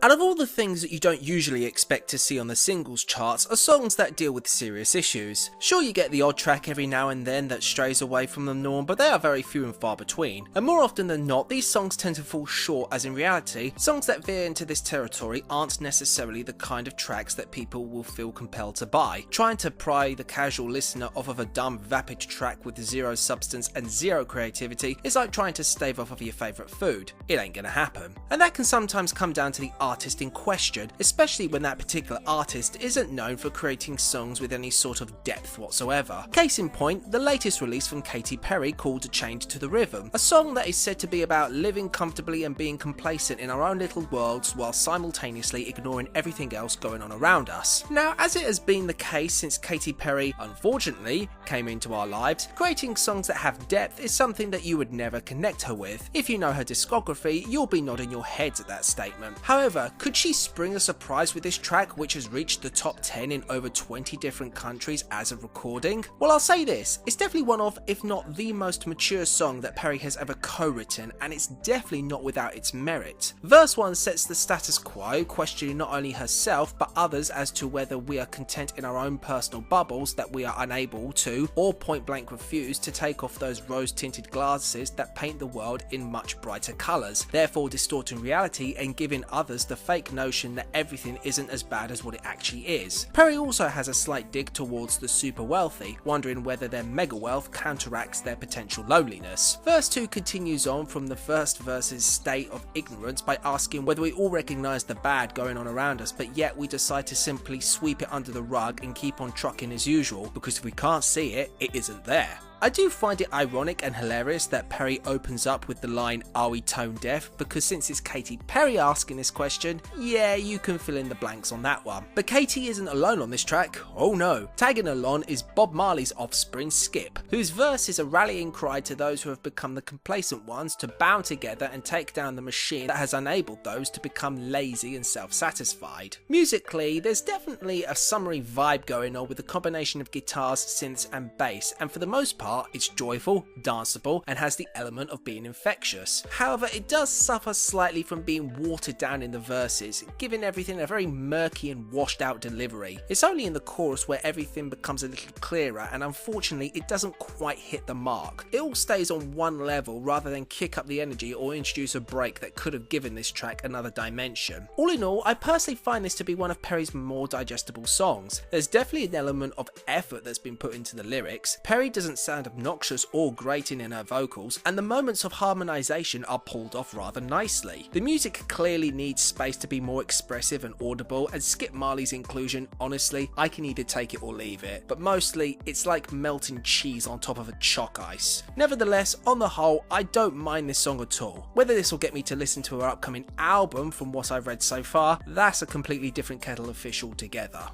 Out of all the things that you don't usually expect to see on the singles charts are songs that deal with serious issues. Sure, you get the odd track every now and then that strays away from the norm, but they are very few and far between. And more often than not, these songs tend to fall short, as in reality, songs that veer into this territory aren't necessarily the kind of tracks that people will feel compelled to buy. Trying to pry the casual listener off of a dumb, vapid track with zero substance and zero creativity is like trying to stave off of your favourite food. It ain't gonna happen. And that can sometimes come down to the artist in question, especially when that particular artist isn't known for creating songs with any sort of depth whatsoever. Case in point, the latest release from Katy Perry called Chained to the Rhythm, a song that is said to be about living comfortably and being complacent in our own little worlds while simultaneously ignoring everything else going on around us. Now, as it has been the case since Katy Perry, unfortunately, came into our lives, creating songs that have depth is something that you would never connect her with. If you know her discography, you'll be nodding your heads at that statement. However, could she spring a surprise with this track, which has reached the top 10 in over 20 different countries as of recording? Well, I'll say this, it's definitely one of, if not the most mature song that Perry has ever co-written, and it's definitely not without its merit. Verse 1 sets the status quo, questioning not only herself but others as to whether we are content in our own personal bubbles that we are unable to, or point blank refuse to take off those rose-tinted glasses that paint the world in much brighter colours, therefore distorting reality and giving others the fake notion that everything isn't as bad as what it actually is. Perry also has a slight dig towards the super wealthy, wondering whether their mega wealth counteracts their potential loneliness. Verse 2 continues on from the first verse's state of ignorance by asking whether we all recognise the bad going on around us, but yet we decide to simply sweep it under the rug and keep on trucking as usual, because if we can't see it, it isn't there. I do find it ironic and hilarious that Perry opens up with the line, "Are we tone deaf?" because since it's Katy Perry asking this question, yeah, you can fill in the blanks on that one. But Katy isn't alone on this track, oh no. Tagging along is Bob Marley's offspring Skip, whose verse is a rallying cry to those who have become the complacent ones to bound together and take down the machine that has enabled those to become lazy and self-satisfied. Musically, there's definitely a summery vibe going on with a combination of guitars, synths and bass, and for the most part, it's joyful, danceable, and has the element of being infectious. However, it does suffer slightly from being watered down in the verses, giving everything a very murky and washed out delivery. It's only in the chorus where everything becomes a little clearer, and unfortunately it doesn't quite hit the mark. It all stays on one level rather than kick up the energy or introduce a break that could have given this track another dimension. All in all, I personally find this to be one of Perry's more digestible songs. There's definitely an element of effort that's been put into the lyrics. Perry doesn't sound obnoxious or grating in her vocals, and the moments of harmonisation are pulled off rather nicely. The music clearly needs space to be more expressive and audible, and Skip Marley's inclusion, honestly, I can either take it or leave it, but mostly it's like melting cheese on top of a chalk ice. Nevertheless, on the whole, I don't mind this song at all. Whether this will get me to listen to her upcoming album from what I've read so far, that's a completely different kettle of fish altogether.